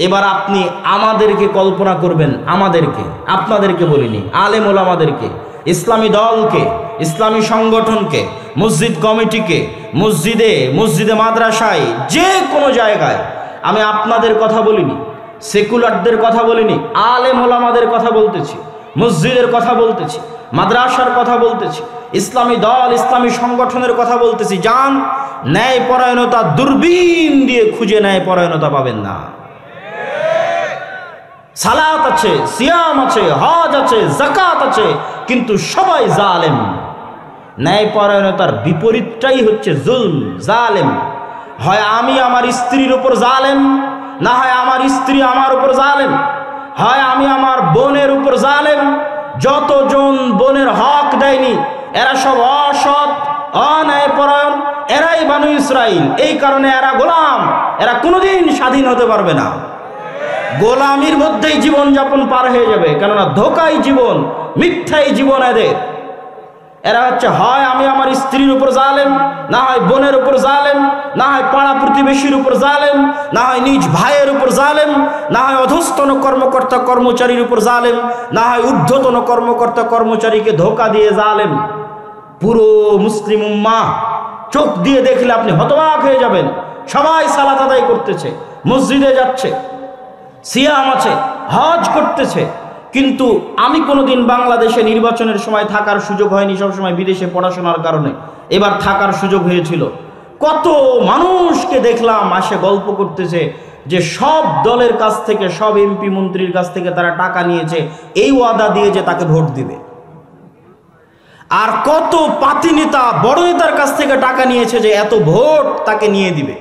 এবার আপনি আমাদেরকে কল্পনা করবেন, আমাদেরকে, আপনাদেরকে বলিনি, আলেম ওলামাদেরকে, ইসলামী দলকে, ইসলামী সংগঠনকে, মসজিদ কমিটিকে, মসজিদে মাদ্রাসায়, যে কোনো জায়গায়, আমি আপনাদের কথা বলিনি, সেকুলারদের কথা বলিনি, আলেম ওলামাদের কথা বলতেছি, মসজিদের কথা বলতেছি, মাদ্রাসার কথা বলতেছি, ইসলামী দল, ইসলামী সংগঠনের কথা বলতেছি। যান, ন্যায়পরায়ণতা দূরবীন দিয়ে খুঁজে ন্যায়পরায়ণতা পাবেন না। সালাত আছে, সিয়াম আছে, হজ আছে, যাকাত আছে, কিন্তু সবাই জালেম। ন্যায়পরায়ণতার বিপরীতটাই হচ্ছে জুলম, জালেম। হয় আমি আমার স্ত্রীর উপর জালেম, না হয় আমার স্ত্রী আমার উপর জালেম, হয় আমি আমার বোনের উপর জালেম। যতজন বোনের হক দেয়নি এরা সব অসৎ, অন্যায়পরায়ণ, এরাই বানু ইসরাইল। এই কারণে এরা গোলাম, এরা কোনোদিন স্বাধীন হতে পারবে না। গোলামির মধ্যেই জীবন যাপন পার হয়ে যাবে, কেননা ধোকাই জীবন, মিথ্যাই জীবন এদের। এরা হচ্ছে হয় আমি আমার স্ত্রীর উপর জালেম, না হয় বোনের উপর জালেম, না হয় পাড়া প্রতিবেশীর উপর জালেম, না হয় নিজ ভাইয়ের উপর জালেম, না হয় অধস্তন কর্মকর্তা কর্মচারীর উপর জালেম, না হয় ঊর্ধ্বতন কর্মকর্তা কর্মচারীকে ধোকা দিয়ে জালেম। পুরো মুসলিম উম্মাহ চোখ দিয়ে দেখলে আপনি হতবাক হয়ে যাবেন। সবাই সালাত আদায় করতেছে, মসজিদে যাচ্ছে, সিয়াম আছে, হজ করতেছে, কিন্তু আমি কোনোদিন বাংলাদেশে নির্বাচনের সময় থাকার সুযোগ হয়নি, সবসময় বিদেশে পড়াশোনার কারণে। এবার থাকার সুযোগ হয়েছিল। কত মানুষকে দেখলাম আসে গল্প করতেছে যে সব দলের কাছ থেকে, সব এমপি মন্ত্রীর কাছ থেকে তারা টাকা নিয়েছে এই ওয়াদা দিয়ে যে তাকে ভোট দিবে। আর কত পাতি নেতা, বড় নেতার কাছ থেকে টাকা নিয়েছে যে এত ভোট তাকে নিয়ে দিবে।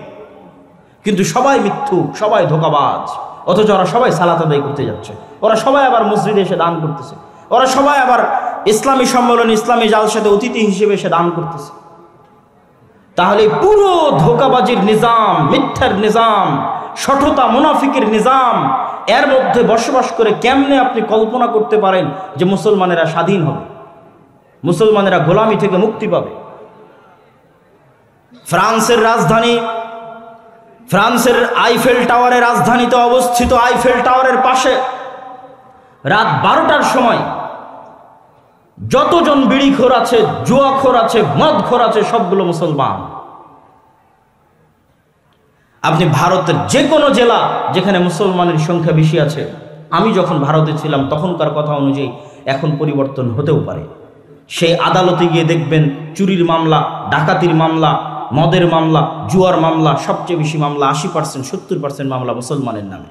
কিন্তু সবাই মিথ্যুক, সবাই ধোঁকাবাজ। অথচ ওরা সবাই সালাত আদায় করতে যাচ্ছে, ওরা সবাই আবার মসজিদে এসে দান করতেছে, ওরা সবাই আবার ইসলামী সম্মেলন, ইসলামী জালসাতে অতিথি হিসেবে এসে দান করতেছে। তাহলে পুরো ধোঁকাবাজির নিজাম, মিথ্যার নিজাম, শঠতা মুনাফিকের নিজাম, এর মধ্যে বসবাস করে কেমনে আপনি কল্পনা করতে পারেন যে মুসলমানেরা স্বাধীন হবে, মুসলমানেরা গোলামি থেকে মুক্তি পাবে? ফ্রান্সের রাজধানী, ফ্রান্সের আইফেল টাওয়ারের রাজধানীতে অবস্থিত আইফেল টাওয়ারের পাশে রাত 12টার সময় যতজন বিড়িখোর আছে, জুয়াখোর আছে, মদখোর আছে, সবগুলো মুসলমান। আপনি ভারতের যে কোনো জেলা যেখানে মুসলমানের সংখ্যা বেশি আছে, আমি যখন ভারতে ছিলাম তখনকার কথা অনুযায়ী এখন পরিবর্তন হতেও পারে, সেই আদালতে গিয়ে দেখবেন চুরির মামলা, ডাকাতির মামলা, মদের মামলা, জুয়ার মামলা, সবচেয়ে বেশি মামলা 80%, 70% মামলা মুসলমানের নামে।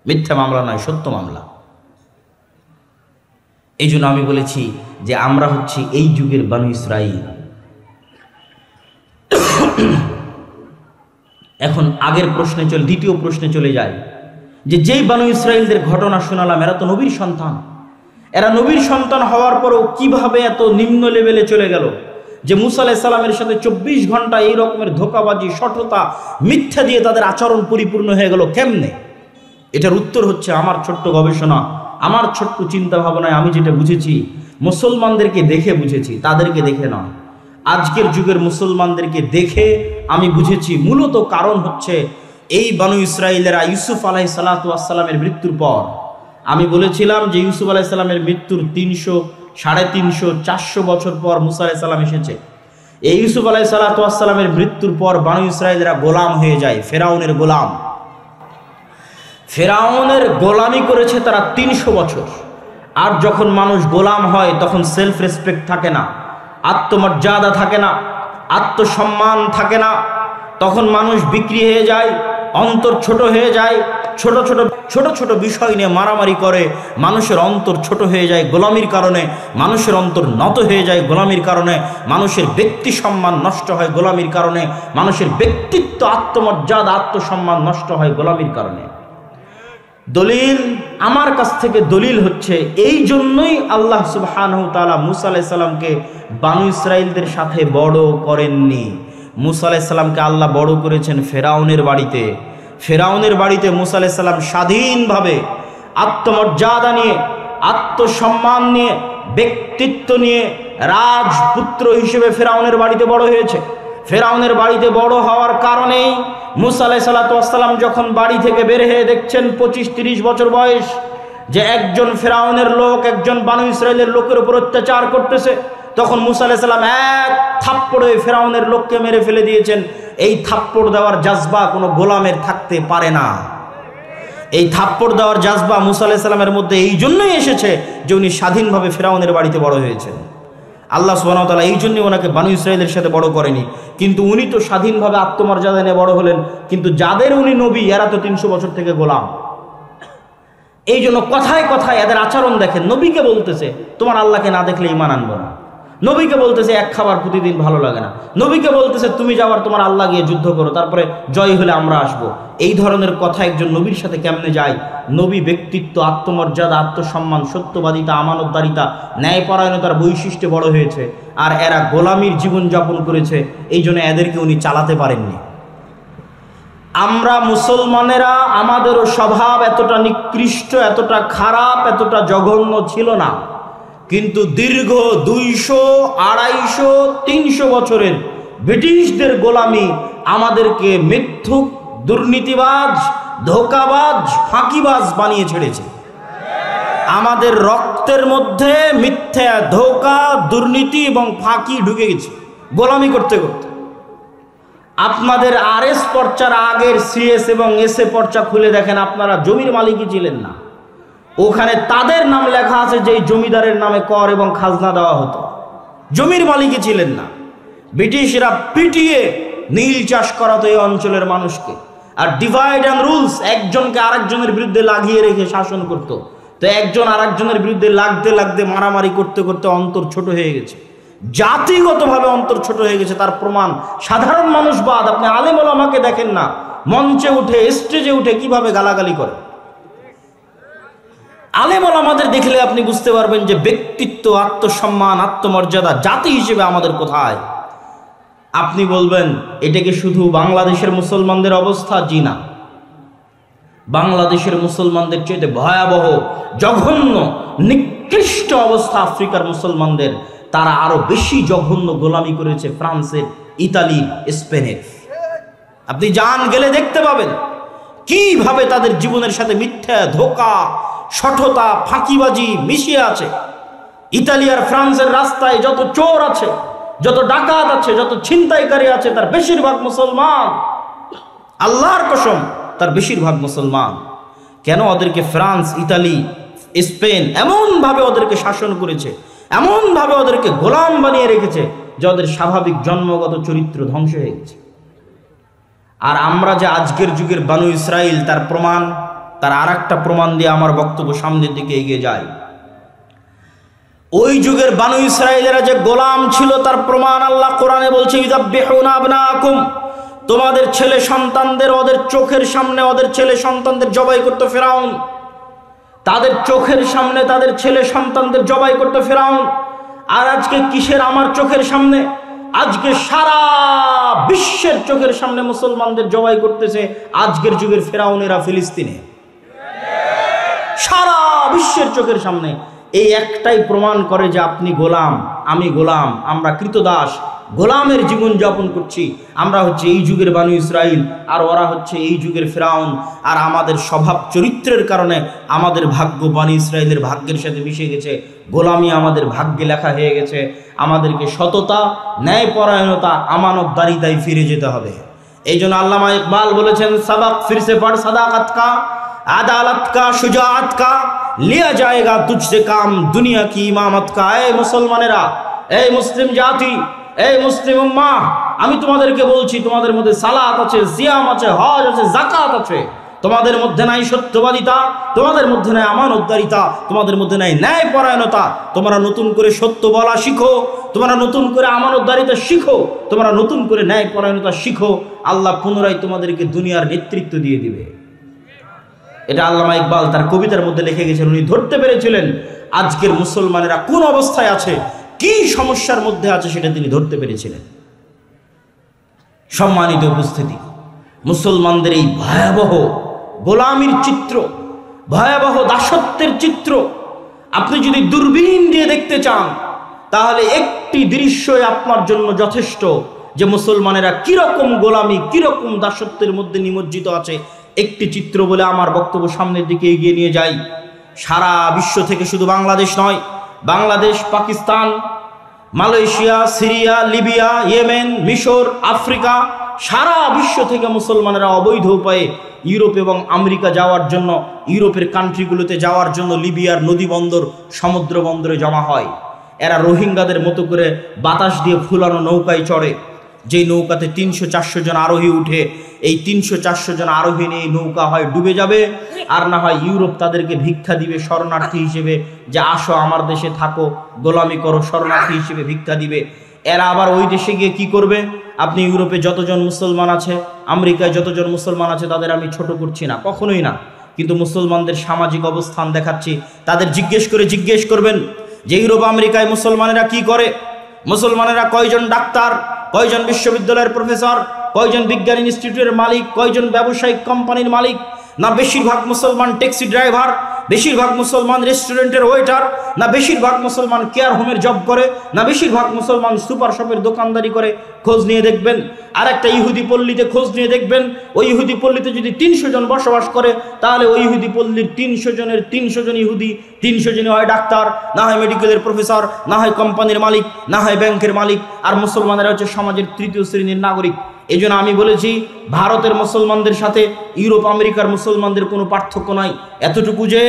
মিথ্যা মামলা নয়, সত্য মামলা। এই জন্য আমি বলেছি যে আমরা হচ্ছি এই যুগের বানু ইসরাইল। এখন আগের প্রশ্নে দ্বিতীয় প্রশ্নে চলে যায় যে যেই বানু ইসরাইলদের ঘটনা শোনালাম, এরা তো নবীর সন্তান। এরা নবীর সন্তান হওয়ার পরও কিভাবে এত নিম্ন লেভেলে চলে গেল যে মুসা আলাইহিস সালামের সাথে 24 ঘন্টা এই রকমের ধোঁকাবাজি, শঠতা, মিথ্যা দিয়ে তাদের আচরণ পরিপূর্ণ হয়ে গেল কেমনে? এটার উত্তর হচ্ছে আমার ছোট্ট গবেষণা, আমার ছোট্ট চিন্তা ভাবনায় আমি যেটা বুঝেছি, মুসলমানদেরকে দেখে বুঝেছি, তাদেরকে দেখে নয়। আজকের যুগের মুসলমানদেরকে দেখে আমি বুঝেছি মূলত কারণ হচ্ছে এই বানু ইসরাইলেরা ইউসুফ আলাইহিস সালাতু ওয়াস সালামের মৃত্যুর পর, আমি বলেছিলাম যে ইউসুফ আলাইহিস সালামের মৃত্যুর 300, 350, 400 বছর পর মুসা আলাইহিস সালাম এসেছে। এই ইউসুফ আলাইহিস সালাতু ওয়াস সালামের মৃত্যুর পর বানু ইসরাইলেরা গোলাম হয়ে যায়, ফেরাউনের গোলাম। ফেরাউনের গোলামি করেছে তারা 300 বছর। আর যখন মানুষ গোলাম হয় তখন সেলফ রেসপেক্ট থাকে না, আত্মমর্যাদা থাকে না, আত্মসম্মান থাকে না। তখন মানুষ বিক্রি হয়ে যায়, অন্তর ছোট হয়ে যায়, ছোট ছোট বিষয় নিয়ে মারামারি করে। মানুষের অন্তর ছোট হয়ে যায় গোলামির কারণে, মানুষের অন্তর নত হয়ে যায় গোলামির কারণে, মানুষের ব্যক্তি সম্মান নষ্ট হয় গোলামির কারণে, মানুষের ব্যক্তিত্ব, আত্মমর্যাদা, আত্মসম্মান নষ্ট হয় গোলামির কারণে। দলিল আমার কাছ থেকে দলিল হচ্ছে এই জন্যই আল্লাহ সুবহানাহু ওয়া তাআলা মুসা আলাইহিস সালামকে বানু ইসরাইলদের সাথে বড় করেননি। মুসা আলাইহিস সালামকে আল্লাহ বড় করেছেন ফেরাউনের বাড়িতে। ফেরাউনের বাড়িতে মুসা আলাইহিস সালাম স্বাধীনভাবে আত্মমর্যাদা নিয়ে, আত্মসম্মান নিয়ে, ব্যক্তিত্ব নিয়ে রাজপুত্র হিসেবে ফেরাউনের বাড়িতে বড় হয়েছে। ফেরাউনের বাড়িতে বড় হওয়ার কারণেই মুসা আলাইহিস সালাতু ওয়াস সালাম যখন বাড়ি থেকে বের হয়ে দেখছেন 25-30 বছর বয়স যে একজন ফেরাউনের লোক একজন বানু ইসরাইলের লোকের উপর অত্যাচার করতেছে, তখন মুসা আলাইহিস সালাম এক থাপ্পড়ে ফেরাউনের লোককে মেরে ফেলে দিয়েছেন। এই থাপ্পড় দেওয়ার জাজবা কোনো গোলামের থাকতে পারে না। এই থাপ্পড় দেওয়ার জাজবা মুসা আলাইহিস সালামের মধ্যে এই জন্যই এসেছে যে উনি স্বাধীনভাবে ফেরাউনের বাড়িতে বড় হয়েছেন। আল্লাহ সুবহানাহু ওয়া তাআলা এই জন্যই ওনাকে বানু ইসরাইলের সাথে বড় করেনি, কিন্তু উনি তো স্বাধীনভাবে আত্মমর্যাদা নিয়ে বড় হলেন, কিন্তু যাদের উনি নবী এরা তো 300 বছর থেকে গোলাম। এই জন্য কথায় কথায় এদের আচরণ দেখেন, নবীকে বলতেছে তোমার আল্লাহকে না দেখলে ঈমান আনবো না, নবীকে বলতেছে এক খাবার প্রতিদিন ভালো লাগে না, নবীকে বলতেছে তুমি যাবার তোমার আল্লাহ গিয়ে যুদ্ধ করো, তারপরে জয় হলে আমরা আসবো। এই ধরনের কথা একজন নবীর সাথে কেমনে যায়? নবী ব্যক্তিত্ব, আত্মমর্যাদা, আত্মসম্মান, সত্যবাদিতা, আমানতদারিতা, ন্যায়পরায়ণতার বৈশিষ্ট্যে বড় হয়েছে, আর এরা গোলামির জীবনযাপন করেছে। এই জন্য এদেরকে উনি চালাতে পারেননি। আমরা মুসলমানেরা আমাদেরও স্বভাব এতটা নিকৃষ্ট, এতটা খারাপ, এতটা জঘন্য ছিল না, কিন্তু দীর্ঘ 200, 250, 300 বছরের ব্রিটিশদের গোলামি আমাদেরকে মিথ্যুক, দুর্নীতিবাজ, ধোঁকাবাজ, ফাঁকিবাজ বানিয়ে ছেড়েছে। আমাদের রক্তের মধ্যে মিথ্যা, ধোঁকা, দুর্নীতি এবং ফাঁকি ঢুকে গেছে গোলামি করতে করতে। আপনাদের আরএস পর্চার আগের সিএস এবং এসএ পর্চা খুলে দেখেন, আপনারা জমির মালিকই ছিলেন না, ওখানে তাদের নাম লেখা আছে যে জমিদারের নামে কর এবং খাজনা দেওয়া হতো, জমির মালিকই ছিলেন না। ব্রিটিশরা পিটিয়ে নীল চাষ করাতো এই অঞ্চলের মানুষকে, আর ডিভাইড অ্যান্ড রুলস, একজনকে আরেকজনের বিরুদ্ধে লাগিয়ে রেখে শাসন করত। তো একজন আরেকজনের বিরুদ্ধে লাগতে লাগতে, মারামারি করতে করতে অন্তর ছোট হয়ে গেছে, জাতিগতভাবে অন্তর ছোট হয়ে গেছে। তার প্রমাণ সাধারণ মানুষ বাদ, আপনি আলেম ওলামাকে দেখেন না, মঞ্চে উঠে, স্টেজে উঠে কিভাবে গালাগালি করে। আলেম ওলামাদের দেখলে আপনি বুঝতে পারবেন যে ব্যক্তিত্ব, আত্মসম্মান, আত্মমর্যাদা, জাতি হিসেবে আমাদের কোথায়। আপনি বলবেন এটা কি শুধু বাংলাদেশের মুসলমানদের অবস্থা? জি না, বাংলাদেশের মুসলমানদের চেয়ে ভয়াবহ, জঘন্য, নিকৃষ্ট অবস্থা আফ্রিকার মুসলমানদের। তারা আরো বেশি জঘন্য গোলামি করেছে ফ্রান্সের, ইতালির, স্পেনের। আপনি যান, গেলে দেখতে পাবেন কিভাবে তাদের জীবনের সাথে মিথ্যা, ধোঁকা, শঠতা, ফাঁকিবাজি মিশিয়ে আছে। ইতালি আর ফ্রান্সের রাস্তায় যত চোর আছে, যত ডাকাত আছে, যত ছিনতাইকারী আছে, তার বেশিরভাগ মুসলমান। আল্লাহর কসম, তার বেশিরভাগ মুসলমান। কেন? ওদেরকে ফ্রান্স, ইতালি, স্পেন এমনভাবে ওদেরকে শাসন করেছে, এমনভাবে ওদেরকে গোলাম বানিয়ে রেখেছে যে ওদের স্বাভাবিক জন্মগত চরিত্র ধ্বংস হয়ে গেছে। আর আমরা যে আজকের যুগের বানু ইসরাইল, তার প্রমাণ, তার আর একটা প্রমাণ দিয়ে আমার বক্তব্য সামনের দিকে এগিয়ে যায়। ওই যুগের বানু ইসরাইলেরা যে গোলাম ছিল তার প্রমাণ আল্লাহ কোরআনে বলছে, ইযাববিহুনা আবনাকুম, তোমাদের ছেলে সন্তানদের ওদের চোখের সামনে ওদের ছেলে সন্তানদের জবাই করত ফেরাউন। তাদের চোখের সামনে তাদের ছেলে সন্তানদের জবাই করত ফেরাউন। আর আজকে কিসের আমার চোখের সামনে? আজকে সারা বিশ্বের চোখের সামনে মুসলমানদের জবাই করতেছে আজকের যুগের ফেরাউনেরা ফিলিস্তিনে, সারা বিশ্বের চোখের সামনে। এই একটাই প্রমাণ করে যে আপনি গোলাম, আমি গোলাম, আমরা কৃতদাস, গোলামের জীবন যাপন করছি। আমরা হচ্ছে এই যুগের বানু ইসরাইল, আর ওরা হচ্ছে এই যুগের ফেরাউন। আর আমাদের স্বভাব চরিত্রের কারণে আমাদের ভাগ্য বানু ইসরাইলের ভাগ্যের সাথে মিশে গেছে, গোলামি আমাদের ভাগ্যে লেখা হয়ে গেছে। আমাদেরকে সততা, ন্যায়পরায়ণতা, আমানতদারিতায় ফিরে যেতে হবে। এই জন্য আল্লামা ইকবাল বলেছেন, সাবাক ফিরসে পড় সাদাকাত কা, আদালত কা, শুজাআত কা, লিয়া যায়েগা তুঝসে কাম, দুনিয়া কি ইমামত কা। এই মুসলমানেরা, এই মুসলিম জাতি, এই মুসলিম উম্মাহ, আমি তোমাদেরকে বলছি, তোমাদের মধ্যে সালাত আছে, সিয়াম আছে, হজ আছে, যাকাত আছে, তোমাদের মধ্যে নাই সত্যবাদিতা, তোমাদের মধ্যে নাই আমানতদারিতা, তোমাদের মধ্যে নাই ন্যায়পরায়ণতা। তোমরা নতুন করে সত্য বলা শিখো, তোমরা নতুন করে আমানতদারিতা শিখো, তোমরা নতুন করে ন্যায়পরায়ণতা শিখো। আল্লাহ পুনরায় তোমাদেরকে দুনিয়ার নেতৃত্ব দিয়ে দিবে। এটা আল্লামা ইকবাল তার কবিতার মধ্যে লিখে গেছেন। উনি ধরতে পেরেছিলেন আজকের মুসলমানেরা কোন অবস্থায় আছে, কি সমস্যার মধ্যে আছে, সেটা তিনি ধরতে পেরেছিলেন। সম্মানিত উপস্থিতি, মুসলমানদের এই ভয়াবহ গোলামির চিত্র, ভয়াবহ দাসত্বের চিত্র আপনি যদি দূরবীন দিয়ে দেখতে চান, তাহলে একটি দৃশ্যই আপনার জন্য যথেষ্ট। যে মুসলমানেরা কিরকম গোলামি, কিরকম দাসত্বের মধ্যে নিমজ্জিত আছে। একটি চিত্র বলে আমার বক্তব্য সামনের দিকে এগিয়ে নিয়ে যাই। সারা বিশ্ব থেকে শুধু বাংলাদেশ নয়, Bangladesh, Pakistan, Malaysia, Syria, Libya, Yemen, মিশর, আফ্রিকা, সারা বিশ্ব থেকে মুসলমানেরা অবৈধ উপায়ে ইউরোপ এবং আমেরিকা যাওয়ার জন্য, ইউরোপের কান্ট্রিগুলোতে যাওয়ার জন্য লিবিয়ার নদী বন্দর, সমুদ্র বন্দরে জমা হয়। এরা রোহিঙ্গাদের মতো করে বাতাস দিয়ে ফুলানো নৌকায় চড়ে, যেই নৌকাতে 300-400 জন আরোহী উঠে। এই 300-400 জন আরোহী নিয়ে নৌকা হয় ডুবে যাবে, আর না হয় ইউরোপ তাদেরকে ভিক্ষা দিবে শরণার্থী হিসেবে, যে আসো আমার দেশে থাকো, গোলামি করো, শরণার্থী হিসেবে ভিক্ষা দিবে। এরা আবার ওই দেশে গিয়ে কি করবে? আপনি ইউরোপে যতজন মুসলমান আছে, আমেরিকায় যতজন মুসলমান আছে, তাদের আমি ছোট করছি না, কখনোই না, কিন্তু মুসলমানদের সামাজিক অবস্থান দেখাচ্ছি। তাদের জিজ্ঞেস করবেন যে ইউরোপ আমেরিকায় মুসলমানেরা কি করে, মুসলমানেরা কয়জন ডাক্তার, কয়জন বিশ্ববিদ্যালয়ের প্রফেসর, কয়জন বিজ্ঞান ইনস্টিটিউটের মালিক, কয়জন ব্যবসায়িক কোম্পানির মালিক? না বেশিরভাগ মুসলমান ট্যাক্সি ড্রাইভার, বেশিরভাগ মুসলমান রেস্টুরেন্টের ওয়েটার, না বেশিরভাগ মুসলমান কেয়ার হোমের জব করে, না বেশিরভাগ মুসলমান সুপার শপের দোকানদারি করে? খোঁজ নিয়ে দেখবেন। আর একটা ইহুদি পল্লীতে খোঁজ নিয়ে দেখবেন, ওই ইহুদি পল্লীতে যদি 300 জন বসবাস করে, তাহলে ওই ইহুদি পল্লীর 300 জনের 300 জন ইহুদি, 300 জনই হয় ডাক্তার, না হয় মেডিকেলের প্রফেসর, না হয় কোম্পানির মালিক, না হয় ব্যাংকের মালিক। আর মুসলমানেরা হচ্ছে সমাজের তৃতীয় শ্রেণীর নাগরিক। এই জন্য আমি বলেছি, ভারতের মুসলমানদের সাথে ইউরোপ আমেরিকার মুসলমানদের কোনো পার্থক্য নাই, এতটুকু যে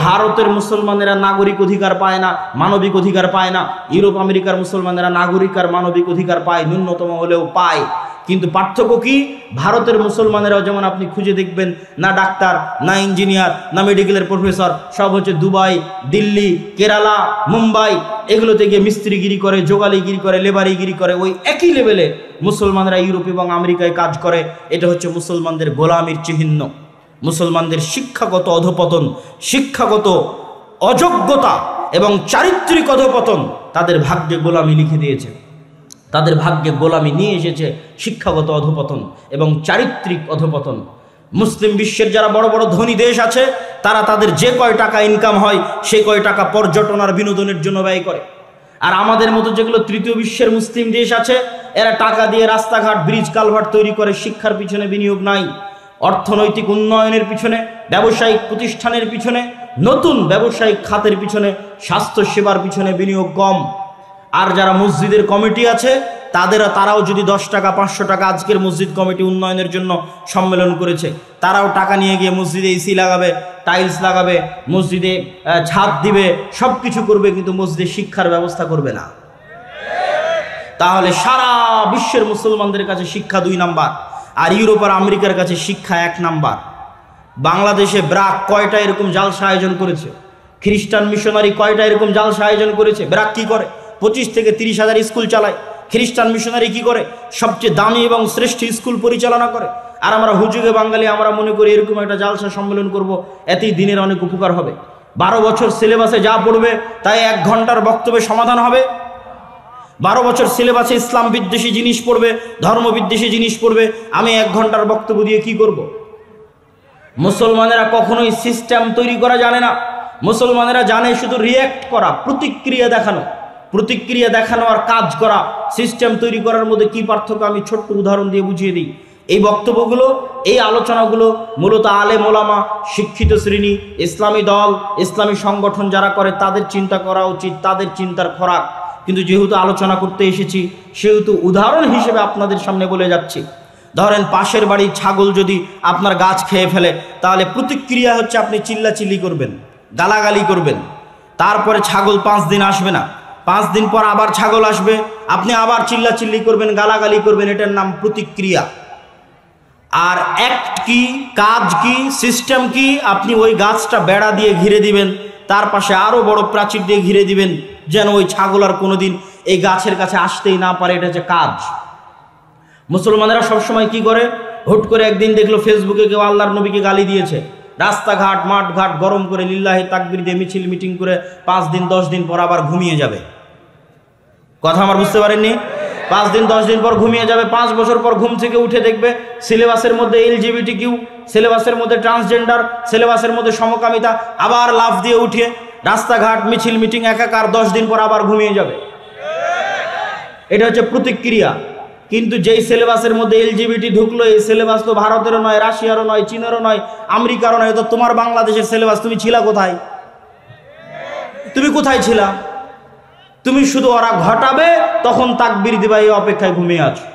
ভারতের মুসলমানেরা নাগরিক অধিকার পায় না, মানবিক অধিকার পায় না। ইউরোপ আমেরিকার মুসলমানেরা নাগরিক আর মানবিক অধিকার পায়, ন্যূনতম হলেও পায়। কিন্তু পার্থক্য কি? ভারতের মুসলমানেরাও যেমন আপনি খুঁজে দেখবেন, না ডাক্তার, না ইঞ্জিনিয়ার, না মেডিকেলের প্রফেসর, সব হচ্ছে দুবাই, দিল্লি, কেরালা, মুম্বাই, এগুলোতে গিয়ে মিস্ত্রিগিরি করে, যোগালিগিরি করে, লেবারিগিরি করে। ওই একই লেভেলে মুসলমানরা ইউরোপ এবং আমেরিকায় কাজ করে। এটা হচ্ছে মুসলমানদের গোলামির চিহ্ন। মুসলমানদের শিক্ষাগত অধপতন, শিক্ষাগত অযোগ্যতা এবং চারিত্রিক অধপতন তাদের ভাগ্যে গোলামি লিখে দিয়েছে। তাদের ভাগ্যে গোলামি নিয়ে এসেছে শিক্ষাগত অধপতন এবং চারিত্রিক অধপতন। মুসলিম বিশ্বের যারা বড় বড় ধনী দেশ আছে, তারা তাদের যে কয় টাকা ইনকাম হয়, সে কয় টাকা পর্যটন আর বিনোদনের জন্য ব্যয় করে। আর আমাদের মতো যেগুলো তৃতীয় বিশ্বের মুসলিম দেশ আছে, এরা টাকা দিয়ে রাস্তাঘাট, ব্রিজ, কালভার্ট তৈরি করে, শিক্ষার পিছনে বিনিয়োগ নাই। অর্থনৈতিক উন্নয়নের পিছনে, ব্যবসায়িক প্রতিষ্ঠানের পিছনে, নতুন ব্যবসায়িক খাতের পিছনে, স্বাস্থ্য সেবার পিছনে বিনিয়োগ কম। আর যারা মসজিদের কমিটি আছে, তারাও যদি 10 টাকা 500 টাকা, আজকের মসজিদ কমিটি উন্নয়নের জন্য সম্মেলন করেছে, তারাও টাকা নিয়ে গিয়ে মসজিদে এসি লাগাবে, টাইলস লাগাবে, মসজিদে ছাদ দিবে, সব কিছু করবে, কিন্তু মসজিদে শিক্ষার ব্যবস্থা করবে না। তাহলে সারা বিশ্বের মুসলমানদের কাছে শিক্ষা 2 নাম্বার, আর ইউরোপ আর আমেরিকার কাছে শিক্ষা 1 নাম্বার। বাংলাদেশে ব্রাক কয়টা এরকম জালসা আয়োজন করেছে? খ্রিস্টান মিশনারি কয়টা এরকম জালসা আয়োজন করেছে? ব্রাক কি করে? 25 থেকে 30 হাজার স্কুল চালায়। খ্রিস্টান মিশনারি কি করে? সবচেয়ে দামি এবং শ্রেষ্ঠ স্কুল পরিচালনা করে। আর আমরা হুজুগে বাঙালি, আমরা মনে করি এরকম একটা জালসা সম্মেলন করব, এতেই দিনের অনেক উপকার হবে। 12 বছর সিলেবাসে যা পড়বে তাই 1 ঘন্টার বক্তব্যে সমাধান হবে? 12 বছর সিলেবাসে ইসলাম বিদ্বেষী জিনিস পড়বে, ধর্ম বিদ্বেষী জিনিস পড়বে, আমি 1 ঘন্টার বক্তব্য দিয়ে কি করব? মুসলমানেরা কখনোই সিস্টেম তৈরি করা জানে না। মুসলমানেরা জানে শুধু রিয়্যাক্ট করা, প্রতিক্রিয়া দেখানো। প্রতিক্রিয়া দেখানো আর কাজ করা, সিস্টেম তৈরি করার মধ্যে কি পার্থক্য আমি ছোট্ট উদাহরণ দিয়ে বুঝিয়ে দিই। এই বক্তব্যগুলো, এই আলোচনাগুলো মূলত আলেম ওলামা, শিক্ষিত শ্রেণী, ইসলামী দল, ইসলামী সংগঠন যারা করে তাদের চিন্তা করা উচিত, তাদের চিন্তার খোরাক। কিন্তু যেহেতু আলোচনা করতে এসেছি, সেহেতু উদাহরণ হিসেবে আপনাদের সামনে বলে যাচ্ছি। ধরেন পাশের বাড়ির ছাগল যদি আপনার গাছ খেয়ে ফেলে, তাহলে প্রতিক্রিয়া হচ্ছে আপনি চিল্লাচিল্লি করবেন, গালাগালি করবেন। তারপরে ছাগল 5 দিন আসবে না, 5 দিন পর আবার ছাগল আসবে, আপনি আবার চিল্লাচিল্লি করবেন, গালাগালি করবেন। এটার নাম প্রতিক্রিয়া। আর অ্যাক্ট কি, কাজ কি, সিস্টেম কি? আপনি ওই গাছটা বেড়া দিয়ে ঘিরে দিবেন, তার পাশে আরো বড় প্রাচীর দিয়ে ঘিরে দিবেন, যেন ওই ছাগল আর কোনোদিন এই গাছের কাছে আসতেই না পারে। এটা হচ্ছে কাজ। মুসলমানেরা সবসময় কি করে? হুট করে একদিন দেখলো ফেসবুকে কেউ আল্লাহর নবীকে গালি দিয়েছে, রাস্তাঘাট মাঠঘাট গরম করে লিল্লাহি তাকবীর দিয়ে মিছিল মিটিং করে 5 দিন 10 দিন পর আবার ঘুমিয়ে যাবে। কথা আমার বুঝতে পারেননি? 5 দিন 10 দিন পর ঘুমিয়ে যাবে। 5 বছর পর ঘুম থেকে উঠে দেখবে সিলেবাসের মধ্যে LGBTQ, সিলেবাসের মধ্যে ট্রান্সজেন্ডার, সিলেবাসের মধ্যে সমকামিতা, আবার লাফ দিয়ে উঠে রাস্তাঘাট মিছিল মিটিং একাকার। 10 দিন পর আবার ঘুমিয়ে যাবে। এটা হচ্ছে প্রতিক্রিয়া। কিন্তু যেই সিলেবাসের মধ্যে এলজিবিটি ঢুকলো, এই সিলেবাস তো ভারতেরও নয়, রাশিয়ারও নয়, চীনেরও নয়, আমেরিকারও নয়, তো তোমার বাংলাদেশের সিলেবাস। তুমি ছিলা কোথায়? তুমি কোথায় ছিলা? তুমি শুধু ওরা ঘটাবে তখন তাকবীর দিবা, এই অপেক্ষায় ঘুমিয়ে আছো।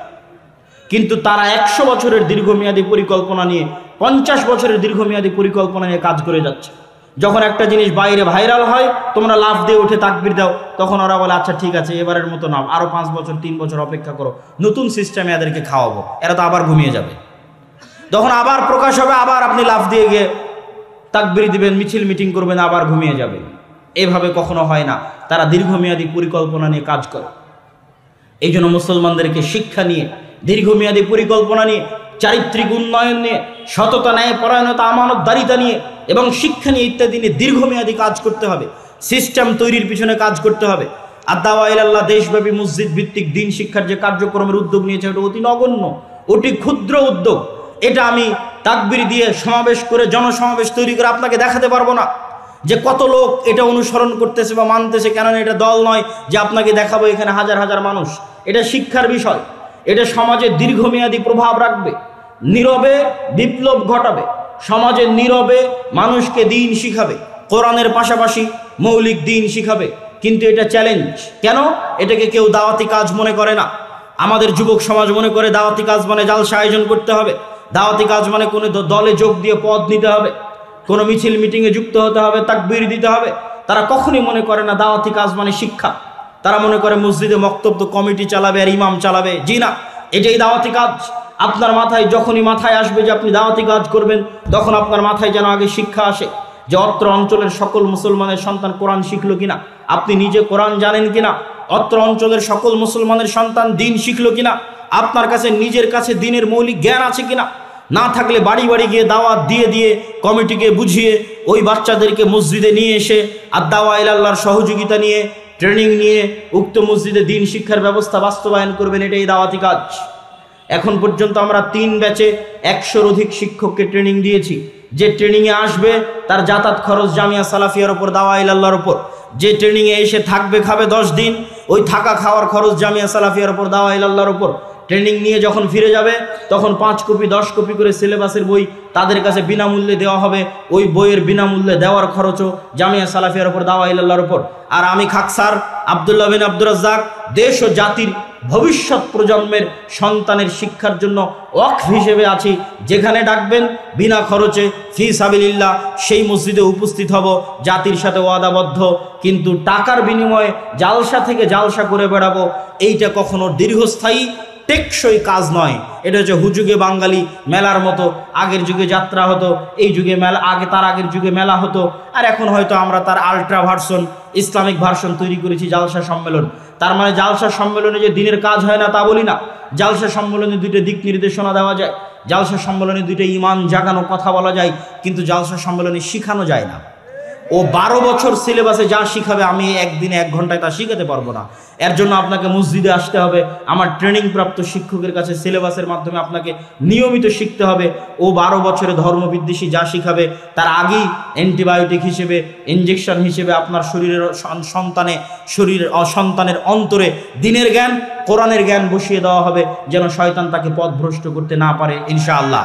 কিন্তু তারা 100 বছরের দীর্ঘমেয়াদী পরিকল্পনা নিয়ে, 50 বছরের দীর্ঘমেয়াদী পরিকল্পনা নিয়ে কাজ করে যাচ্ছে। যখন একটা জিনিস বাইরে ভাইরাল হয়, তোমরা লাফ দিয়ে উঠে তাকবীর দাও, তখন ওরা বলে আচ্ছা ঠিক আছে এবারের মতো নাও, আরো 5 বছর 3 বছর অপেক্ষা করো, নতুন সিস্টেমে এদেরকে খাওয়াবো, এরা তো আবার ঘুমিয়ে যাবে। তখন আবার প্রকাশ হবে, আবার আপনি লাফ দিয়ে গিয়ে তাকবীর দিবেন, মিছিল মিটিং করবেন, আবার ঘুমিয়ে যাবে। এভাবে কখনো হয় না। তারা দীর্ঘমেয়াদী পরিকল্পনা নিয়ে কাজ করে। এই জন্য মুসলমানদেরকে শিক্ষা নিয়ে, দীর্ঘমেয়াদী পরিকল্পনা নিয়ে, চারিত্রিক উন্নয়ন নিয়ে, সততা, ন্যায় পরায়ণতা, আমানতদারিতা নিয়ে এবং শিক্ষা নিয়ে ইত্যাদি নিয়ে দীর্ঘমেয়াদী কাজ করতে হবে। সিস্টেম তৈরির পিছনে কাজ করতে হবে। আদ-দাওয়া ইলাল্লাহ দেশব্যাপী মসজিদ ভিত্তিক দিন শিক্ষার যে কার্যক্রমের উদ্যোগ নিয়েছে, ওটা অতি নগণ্য, অতি ক্ষুদ্র উদ্যোগ। এটা আমি তাকবীর দিয়ে সমাবেশ করে, জনসমাবেশ তৈরি করে আপনাকে দেখাতে পারবো না যে কত লোক এটা অনুসরণ করতেছে বা মানতেছে। কেননা এটা দল নয় যে আপনাকে দেখাবো এখানে হাজার হাজার মানুষ। এটা শিক্ষার বিষয়। এটা সমাজে দীর্ঘমেয়াদী প্রভাব রাখবে, নীরবে বিপ্লব ঘটাবে, সমাজে নীরবে মানুষকে দিন শিখাবে, কোরআনের পাশাপাশি মৌলিক দিন শিখাবে। কিন্তু এটা চ্যালেঞ্জ। কেন? এটাকে কেউ দাওয়াতি কাজ মনে করে না। আমাদের যুবক সমাজ মনে করে দাওয়াতি কাজ মানে জালসা আয়োজন করতে হবে, দাওয়াতি কাজ মানে কোনো দলে যোগ দিয়ে পদ নিতে হবে, কোনো মিছিল মিটিংয়ে যুক্ত হতে হবে, তাকবীর দিতে হবে। তারা কখনই মনে করে না দাওয়াতি কাজ মানে শিক্ষা। তারা মনে করে মসজিদে বক্তব্য কমিটি চালাবে আর ইমাম চালাবে। জি না, এটাই দাওয়াতি কাজ। আপনার মাথায় যখনই মাথায় আসবে যে আপনি দাওয়াতি কাজ করবেন, তখন আপনার মাথায় যেন আগে শিক্ষা আসে যে অত্র অঞ্চলের সকল মুসলমানের সন্তান কোরআন শিখলো কিনা, আপনি নিজে কোরআন জানেন কিনা, অত্র অঞ্চলের সকল মুসলমানের সন্তান দিন শিখলো কিনা, আপনার কাছে নিজের কাছে দিনের মৌলিক জ্ঞান আছে কিনা। না থাকলে বাড়ি বাড়ি গিয়ে দাওয়াত দিয়ে দিয়ে কমিটিকে বুঝিয়ে ওই বাচ্চাদেরকে মসজিদে নিয়ে এসে আদ-দাওয়া ইলাল্লাহর সহযোগিতা নিয়ে, ট্রেনিং নিয়ে উক্ত মসজিদে দিন শিক্ষার ব্যবস্থা বাস্তবায়ন করবেন। এটাই দাওয়াতি কাজ। এখন পর্যন্ত আমরা 3 ব্যাচে 100-র অধিক শিক্ষককে ট্রেনিং দিয়েছি। যে ট্রেনিংয়ে আসবে তার যাতায়াত খরচ জামিয়া সালাফিয়ার ওপর, দাওয়া ইলাল্লাহর ওপর। যে ট্রেনিংয়ে এসে থাকবে খাবে 10 দিন, ওই থাকা খাওয়ার খরচ জামিয়া সালাফিয়ার ওপর, দাওয়া ইলাল্লাহর ওপর। ট্রেনিং নিয়ে যখন ফিরে যাবে তখন 5 কপি 10 কপি করে সিলেবাসের বই তাদের কাছে বিনামূল্যে দেওয়া হবে। ওই বইয়ের বিনামূল্যে দেওয়ার খরচও জামিয়া সালাফিয়ার ওপর, দাওয়া ইলাল্লাহর ওপর। আর আমি খাকসার আব্দুল্লাহ বিন আব্দুর রাজ্জাক দেশ ও জাতির ভবিষ্যৎ প্রজন্মের সন্তানের শিক্ষার জন্য ওয়াকফ হিসেবে আছি। যেখানে ডাকবেন বিনা খরচে ফি সাবিলিল্লাহ সেই মসজিদে উপস্থিত হব, জাতির সাথে ওয়াদাবদ্ধ। কিন্তু টাকার বিনিময়ে জালসা থেকে জালসা করে বেড়াবো, এইটা কখনো দীর্ঘস্থায়ী টেকসই কাজ নয়। এটা হচ্ছে হুজুগে বাঙালি মেলার মতো। আগের যুগে যাত্রা হতো, এই যুগে মেলা, তার আগের যুগে মেলা হতো, আর এখন হয়তো আমরা তার আলট্রা ভার্সন, ইসলামিক ভার্সন তৈরি করেছি, জালসা সম্মেলন। তার মানে জালসা সম্মেলনে যে দিনের কাজ হয় না তা বলি না। জালসা সম্মেলনে 2টা দিক নির্দেশনা দেওয়া যায়, জালসা সম্মেলনে 2টা ইমান জাগানো কথা বলা যায়, কিন্তু জালসা সম্মেলনে শিখানো যায় না। ও 12 বছর সিলেবাসে যা শিখাবে আমি একদিনে 1 ঘন্টায় তা শিখাতে পারবো না। এর জন্য আপনাকে মসজিদে আসতে হবে, আমার ট্রেনিং প্রাপ্ত শিক্ষকের কাছে সিলেবাসের মাধ্যমে আপনাকে নিয়মিত শিখতে হবে। ও 12 বছরে ধর্মবিদ্বেষী যা শিখাবে তার আগেই অ্যান্টিবায়োটিক হিসেবে, ইঞ্জেকশন হিসেবে আপনার সন্তানের অন্তরে দিনের জ্ঞান, কোরআনের জ্ঞান বসিয়ে দেওয়া হবে, যেন শয়তান তাকে পথভ্রষ্ট করতে না পারে ইনশাআল্লাহ।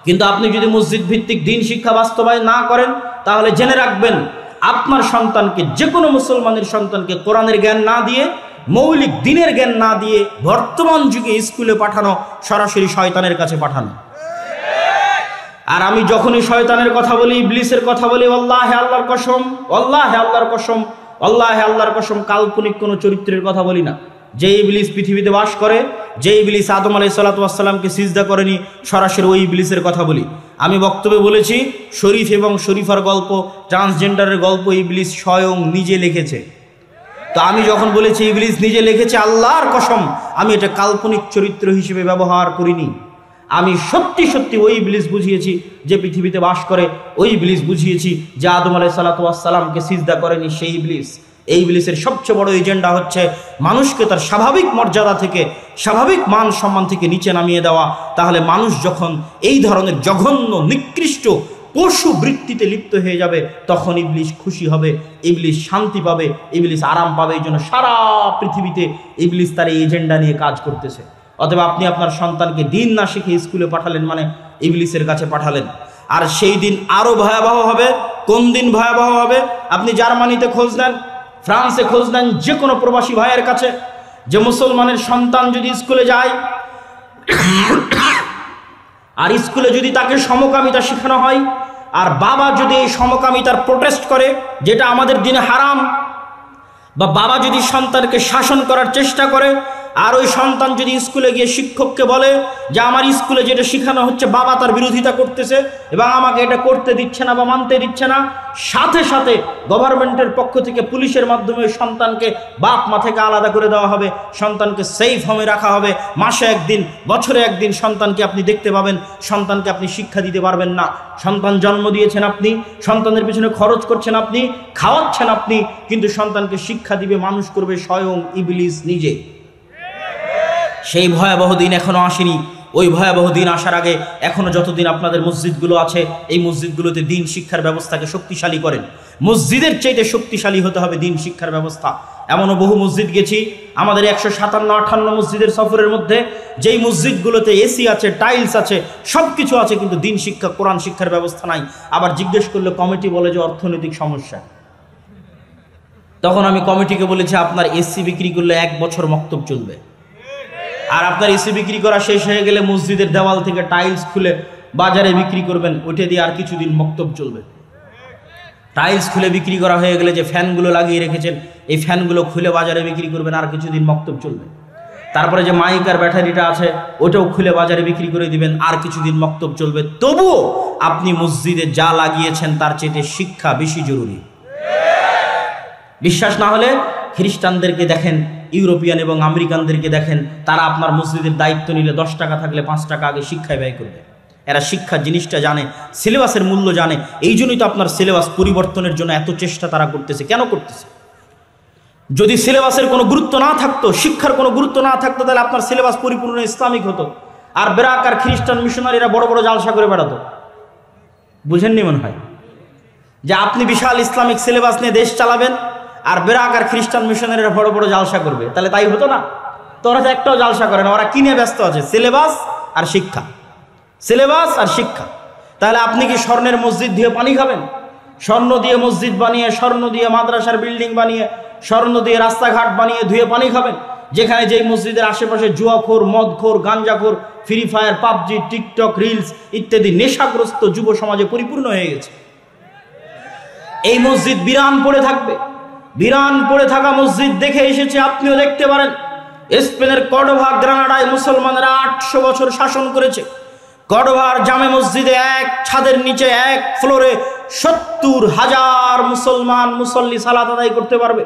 কিন্তু আপনি যদি মসজিদ ভিত্তিক দিন শিক্ষা বাস্তবায়ন না করেন, তাহলে জেনে রাখবেন আপনার সন্তানকে, যে কোনো মুসলমানের সন্তানকে কোরআনের জ্ঞান না দিয়ে, মৌলিক দিনের জ্ঞান না দিয়ে বর্তমান যুগে স্কুলে পাঠানো সরাসরি শয়তানের কাছে পাঠানো। আর আমি যখনই শয়তানের কথা বলি, ইবলিসের কথা বলি, আল্লাহে আল্লাহর কসম, আল্লাহে আল্লাহর কসম, আল্লাহে আল্লাহর কসম, কাল্পনিক কোনো চরিত্রের কথা বলি না। যে ইবলিস পৃথিবীতে বাস করে, যে ইবলিস আদম আলাইহিস সালাতু ওয়াস সালামকে সিজদা করেনি, সরাসরি ওই ইবলিসের কথা বলি। আমি বক্তব্যে বলেছি শরীফ এবং শরীফার গল্প, ট্রান্সজেন্ডারের গল্প ইবলিস স্বয়ং নিজে লিখেছে। তো আমি যখন বলেছি ইবলিস নিজে লিখেছে, আল্লাহর কসম আমি এটা কাল্পনিক চরিত্র হিসেবে ব্যবহার করিনি। আমি সত্যি সত্যি ওই ইবলিস বুঝিয়েছি যে পৃথিবীতে বাস করে, ওই ইবলিস বুঝিয়েছি যে আদম আলাইহিস সালাতু ওয়াস সালামকে সিজদা করেনি সেই ইবলিস। এই ইবলিসের সবচেয়ে বড় এজেন্ডা হচ্ছে মানুষকে তার স্বাভাবিক মর্যাদা থেকে, স্বাভাবিক মান সম্মান থেকে নিচে নামিয়ে দেওয়া। তাহলে মানুষ যখন এই ধরনের জঘন্য, নিকৃষ্ট, পশু বৃত্তিতে লিপ্ত হয়ে যাবে, তখন ইবলিস খুশি হবে, ইবলিস শান্তি পাবে, ইবলিস আরাম পাবে। এই জন্য সারা পৃথিবীতে ইবলিস তার এই এজেন্ডা নিয়ে কাজ করতেছে। অথবা আপনি আপনার সন্তানকে দিন না শিখে স্কুলে পাঠালেন মানে ইবলিসের কাছে পাঠালেন। আর সেই দিন আরো ভয়াবহ হবে। কোন দিন ভয়াবহ হবে? আপনি জার্মানিতে খোঁজ নেন, ফ্রান্সে খোঁজ নেন, যে কোনো প্রবাসী ভাইয়ের কাছে, যে মুসলমানের সন্তান যদি স্কুলে যায় আর স্কুলে যদি তাকে সমকামিতা শেখানো হয়, আর বাবা যদি এই সমকামিতার প্রোটেস্ট করে, যেটা আমাদের দিনে হারাম, বা বাবা যদি সন্তানকে শাসন করার চেষ্টা করে, আর ওই সন্তান যদি স্কুলে গিয়ে শিক্ষককে বলে যে আমার স্কুলে যেটা শেখানো হচ্ছে বাবা তার বিরোধিতা করতেছে এবং আমাকে এটা করতে দিচ্ছে না বা মানতে দিচ্ছে না, সাথে সাথে গভর্নমেন্টের পক্ষ থেকে পুলিশের মাধ্যমে সন্তানকে বাপ মা থেকে আলাদা করে দেওয়া হবে, সন্তানকে সেফ হোমে রাখা হবে। মাসে একদিন, বছরে একদিন সন্তানকে আপনি দেখতে পাবেন, সন্তানকে আপনি শিক্ষা দিতে পারবেন না। সন্তান জন্ম দিয়েছেন আপনি, সন্তানের পিছনে খরচ করছেন আপনি, খাওয়াচ্ছেন আপনি, কিন্তু সন্তানকে শিক্ষা দিবে, মানুষ করবে স্বয়ং ইবলিস নিজে। সেই ভয়াবহ দিন এখনো আসেনি। ওই ভয়াবহ দিন আসার আগে এখনো যতদিন আপনাদের মসজিদগুলো আছে, এই মসজিদগুলোতে দিন শিক্ষার ব্যবস্থাকে শক্তিশালী করেন। মসজিদের চাইতে শক্তিশালী হতে হবে দিন শিক্ষার ব্যবস্থা। এমনও বহু মসজিদ গেছি আমাদের 157-58 মসজিদের সফরের মধ্যে, যেই মসজিদগুলোতে এসি আছে, টাইলস আছে, সব কিছু আছে, কিন্তু দিন শিক্ষা, কোরআন শিক্ষার ব্যবস্থা নাই। আবার জিজ্ঞেস করলে কমিটি বলে যে অর্থনৈতিক সমস্যা। তখন আমি কমিটিকে বলেছি আপনার এসি বিক্রি করলে 1 বছর মক্তব চলবে, আর আপনার এসি বিক্রি করা শেষ হয়ে গেলে মসজিদের দেওয়াল থেকে টাইলস খুলে বাজারে বিক্রি করবেন, ওইটা দিয়ে আর কিছুদিন মক্তব চলবে। টাইলস খুলে বিক্রি করা হয়ে গেলে যে ফ্যানগুলো লাগিয়ে রেখেছেন, এই ফ্যানগুলো খুলে বাজারে বিক্রি করবেন, আর কিছুদিন মক্তব চলবে। তারপরে যে মাইক আর ব্যাটারিটা আছে ওটাও খুলে বাজারে বিক্রি করে দিবেন, আর কিছুদিন মক্তব চলবে। তবুও আপনি মসজিদে যা লাগিয়েছেন তার চেয়ে শিক্ষা বেশি জরুরি। বিশ্বাস না হলে খ্রিস্টানদেরকে দেখেন, ইউরোপিয়ান এবং আমেরিকানদেরকে দেখেন, তারা আপনার মসজিদের দায়িত্ব নিলে 10 টাকা থাকলে 5 টাকা আগে শিক্ষায় ব্যয় করবে। এরা শিক্ষা জিনিসটা জানে, সিলেবাসের মূল্য জানে। এই জন্যই তো আপনার সিলেবাস পরিবর্তনের জন্য এত চেষ্টা তারা করতেছে। কেন করতেছে? যদি সিলেবাসের কোনো গুরুত্ব না থাকতো, শিক্ষার কোনো গুরুত্ব না থাকতো, তাহলে আপনার সিলেবাস পরিপূর্ণ ইসলামিক হতো। আর বেরাক আর খ্রিস্টান মিশনারিরা বড় বড় জালসা করে বেড়াতো। বুঝেননি মনে হয় যে আপনি বিশাল ইসলামিক সিলেবাস নিয়ে দেশ চালাবেন, আর বেরাক আর খ্রিস্টান মিশনারিরা বড় বড় জালসা করবে, তাহলে তাই হতো না? তো ওরা তো একটাও জালসা করে না, ওরা কিনে ব্যস্ত আছে সিলেবাস আর শিক্ষা, সিলেবাস আর শিক্ষা। তাহলে আপনি কি স্বর্ণের মসজিদ দিয়ে পানি খাবেন? স্বর্ণ দিয়ে মসজিদ বানিয়ে, স্বর্ণ দিয়ে মাদ্রাসার বিল্ডিং বানিয়ে, স্বর্ণ দিয়ে রাস্তাঘাট বানিয়ে ধুয়ে পানি খাবেন? যেখানে যেই মসজিদের আশেপাশে জুয়াখোর, মদখোর, গাঞ্জাখোর, Free Fire, PUBG, TikTok, reels ইত্যাদি নেশাগ্রস্ত যুব সমাজে পরিপূর্ণ হয়ে গেছে। এই মসজিদ বিরান পড়ে থাকবে। বিরান পড়ে থাকা মসজিদ দেখে এসেছে, আপনিও দেখতে পারেন। স্পেনের কর্ডোভা, গ্রানাডায় মুসলমানেরা 800 বছর শাসন করেছে। কর্ডোভার জামে মসজিদে এক ছাদের নিচে, এক ফ্লোরে 70,000 মুসলমান মুসল্লি সালাত আদায় করতে পারবে।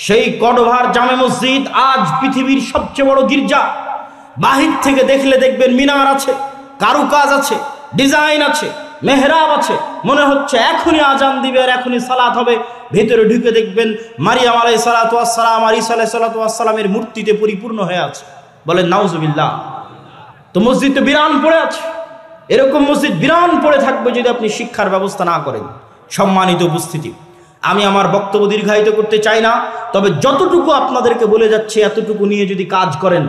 সেই কর্ডোভার জামে মসজিদ আজ পৃথিবীর সবচেয়ে বড় গির্জা। বাহির থেকে দেখলে দেখবেন মিনার আছে, কারুকাজ আছে, ডিজাইন আছে, মেহরাব আছে, মনে হচ্ছে এখনই আজান দিবে আর এখনই সালাত হবে। ভেতরে ঢুকে দেখবেন মারিয়াম আলাইহিস সালাতু ওয়াস সালাম আর ঈসা আলাইহিস সালাতু ওয়াস সালামের মূর্তিতে পরিপূর্ণ হয়ে আছে। বলেন নাউজুবিল্লাহ। তো মসজিদ তো বিরান পড়ে আছে। এরকম মসজিদ বিরান পড়ে থাকবে যদি আপনি শিক্ষার ব্যবস্থা না করেন। সম্মানিত উপস্থিতি, আমি আমার বক্তব্য দীর্ঘায়িত করতে চাই না, তবে যতটুকু আপনাদেরকে বলে যাচ্ছে এতটুকু নিয়ে যদি কাজ করেন,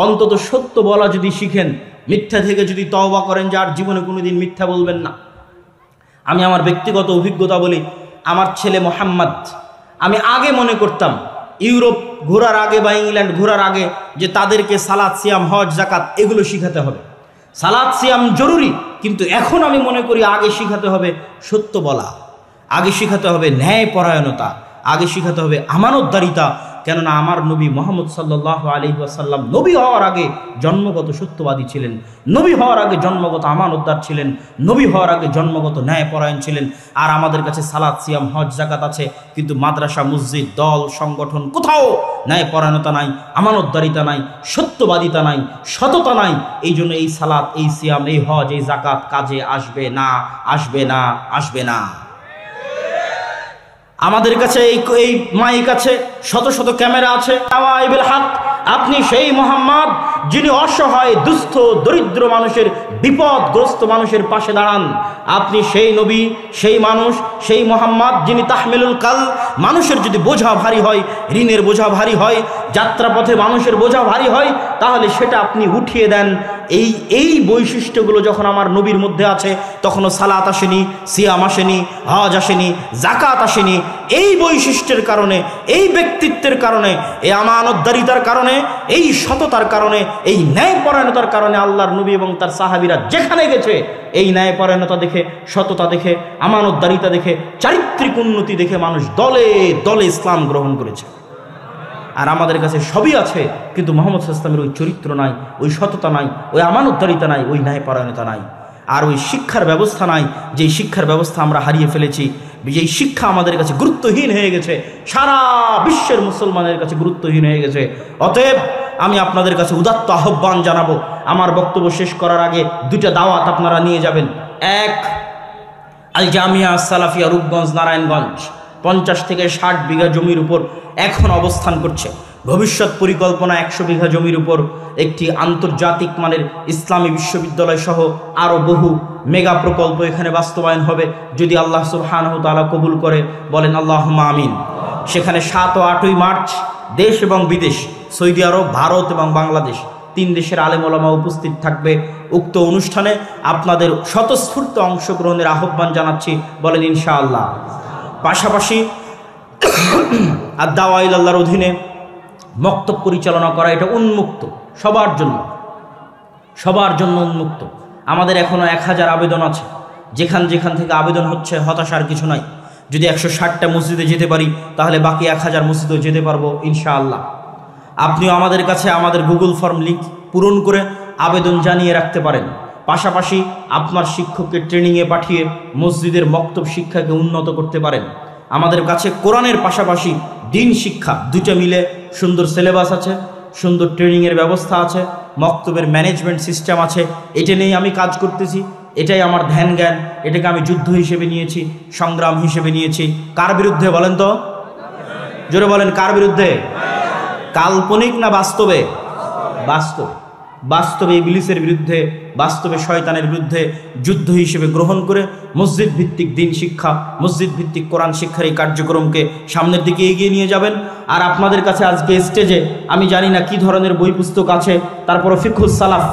অন্তত সত্য বলা যদি শিখেন, মিথ্যা থেকে যদি তওবা করেন, যার জীবনে কোনোদিন মিথ্যা বলবেন না। আমি আমার ব্যক্তিগত অভিজ্ঞতা বলি, আমার ছেলে মোহাম্মদ, আমি আগে মনে করতাম ইউরোপ ঘোরার আগে বা ইংল্যান্ড ঘোরার আগে যে তাদেরকে সালাত, সিয়াম, হজ, যাকাত এগুলো শিখাতে হবে। সালাত, সিয়াম জরুরি, কিন্তু এখন আমি মনে করি আগে শিখাতে হবে সত্য বলা, আগে শিখাতে হবে ন্যায় পরায়ণতা, আগে শিখাতে হবে আমানতদারিতা। কেননা আমার নবী মুহাম্মদ সাল্লাল্লাহু আলাইহি ওয়াসাল্লাম নবী হওয়ার আগে জন্মগত সত্যবাদী ছিলেন, নবী হওয়ার আগে জন্মগত আমানতদার ছিলেন, নবী হওয়ার আগে জন্মগত ন্যায়পরায়ণ ছিলেন। আর আমাদের কাছে সালাত, সিয়াম, হজ, যাকাত আছে, কিন্তু মাদ্রাসা, মসজিদ, দল, সংগঠন কোথাও ন্যায়পরায়ণতা নাই, আমানতদারিতা নাই, সত্যবাদিতা নাই, সততা নাই। এই জন্য এই সালাত, এই সিয়াম, এই হজ, এই যাকাত কাজে আসবে না, আসবে না, আসবে না। আমাদের কাছে এই মাইক আছে, শত শত ক্যামেরা আছে। আপনি সেই মোহাম্মদ যিনি অসহায়, দুস্থ, দরিদ্র মানুষের বিপদগ্রস্ত মানুষের পাশে দাঁড়ান। আপনি সেই নবী, সেই মানুষ, সেই মোহাম্মদ যিনি তাহমিলুল কাল। মানুষের যদি বোঝা ভারী হয়, ঋণের বোঝা ভারী হয়, যাত্রাপথে মানুষের বোঝা ভারী হয়, তাহলে সেটা আপনি উঠিয়ে দেন। এই বৈশিষ্ট্যগুলো যখন আমার নবীর মধ্যে আছে, তখনও সালাত আসেনি, সিয়াম আসেনি, হজ আসেনি, জাকাত আসেনি। এই বৈশিষ্ট্যের কারণে, এই ব্যক্তিত্বের কারণে, এই আমানতদারিতার কারণে, এই সততার কারণে, এই ন্যায়পরায়ণতার কারণে আল্লাহর নবী এবং তার সাহাবীরা যেখানে গেছে, এই ন্যায়পরায়ণতা দেখে, সততা দেখে, আমানতদারিতা দেখে, চারিত্রিক উন্নতি দেখে মানুষ দলে দলে ইসলাম গ্রহণ করেছে। আর আমাদের কাছে সবই আছে, কিন্তু মুহাম্মদ সাল্লাল্লাহু আলাইহি ওয়াসাল্লামের ওই চরিত্র নাই, ওই সততা নাই, ওই আমানতদারিতা নাই, ওই ন্যায়পরায়ণতা নাই, আর ওই শিক্ষার ব্যবস্থা নাই। যেই শিক্ষার ব্যবস্থা আমরা হারিয়ে ফেলেছি, যেই শিক্ষা আমাদের কাছে গুরুত্বহীন হয়ে গেছে, সারা বিশ্বের মুসলমানের কাছে গুরুত্বহীন হয়ে গেছে। অতএব আমি আপনাদের কাছে উদাত্ত আহ্বান জানাবো, আমার বক্তব্য শেষ করার আগে দুইটা দাওয়াত আপনারা নিয়ে যাবেন। এক, আল জামিয়া সালাফিয়া রূপগঞ্জ নারায়ণগঞ্জ 50 থেকে 60 বিঘা জমির উপর এখন অবস্থান করছে। ভবিষ্যৎ পরিকল্পনা 100 বিঘা জমির উপর একটি আন্তর্জাতিক মানের ইসলামী বিশ্ববিদ্যালয় সহ আরও বহু মেগা প্রকল্প এখানে বাস্তবায়ন হবে, যদি আল্লাহ সুবহানাহু ওয়া তাআলা কবুল করে। বলেন আল্লাহুম্মা আমিন। সেখানে 7 ও 8 মার্চ দেশ এবং বিদেশ, সৌদি আরব, ভারত এবং বাংলাদেশ 3 দেশের আলেম ওলামা উপস্থিত থাকবে। উক্ত অনুষ্ঠানে আপনাদের স্বতঃস্ফূর্ত অংশগ্রহণের আহ্বান জানাচ্ছি। বলেন ইনশাআল্লাহ। পাশাপাশি আদ-দাওয়া ইলাল্লাহর অধীনে মক্তব পরিচালনা করা, এটা উন্মুক্ত, সবার জন্য উন্মুক্ত। আমাদের এখনও 1000 আবেদন আছে। যেখান থেকে আবেদন হচ্ছে, হতাশার কিছু নাই। যদি 160টা মসজিদে যেতে পারি, তাহলে বাকি 1000 মসজিদেও যেতে পারবো ইনশাআল্লাহ। আপনিও আমাদের কাছে আমাদের গুগল ফর্ম লিঙ্ক পূরণ করে আবেদন জানিয়ে রাখতে পারেন। পাশাপাশি আপনার শিক্ষককে ট্রেনিংয়ে পাঠিয়ে মসজিদের মক্তব শিক্ষাকে উন্নত করতে পারেন। আমাদের কাছে কোরআনের পাশাপাশি দিন শিক্ষা দুইটা মিলে সুন্দর সিলেবাস আছে, সুন্দর ট্রেনিংয়ের ব্যবস্থা আছে, মক্তবের ম্যানেজমেন্ট সিস্টেম আছে। এটা নিয়েই আমি কাজ করতেছি, এটাই আমার ধ্যান জ্ঞান। এটাকে আমি যুদ্ধ হিসেবে নিয়েছি, সংগ্রাম হিসেবে নিয়েছি। কার বিরুদ্ধে বলেন তো? জোরে বলেন, কার বিরুদ্ধে? কাল্পনিক না বাস্তবে? বাস্তবে ইবলিসের বিরুদ্ধে, বাস্তবে শয়তানের বিরুদ্ধে যুদ্ধ হিসেবে গ্রহণ করে মসজিদ ভিত্তিক দিন শিক্ষা, মসজিদ ভিত্তিক কোরআন শিক্ষার এই কার্যক্রমকে সামনের দিকে এগিয়ে নিয়ে যাবেন। আর আপনাদের কাছে আজকে স্টেজে আমি জানি না কি ধরনের বই পুস্তক আছে, তারপরও ফিকহুস সালাফ,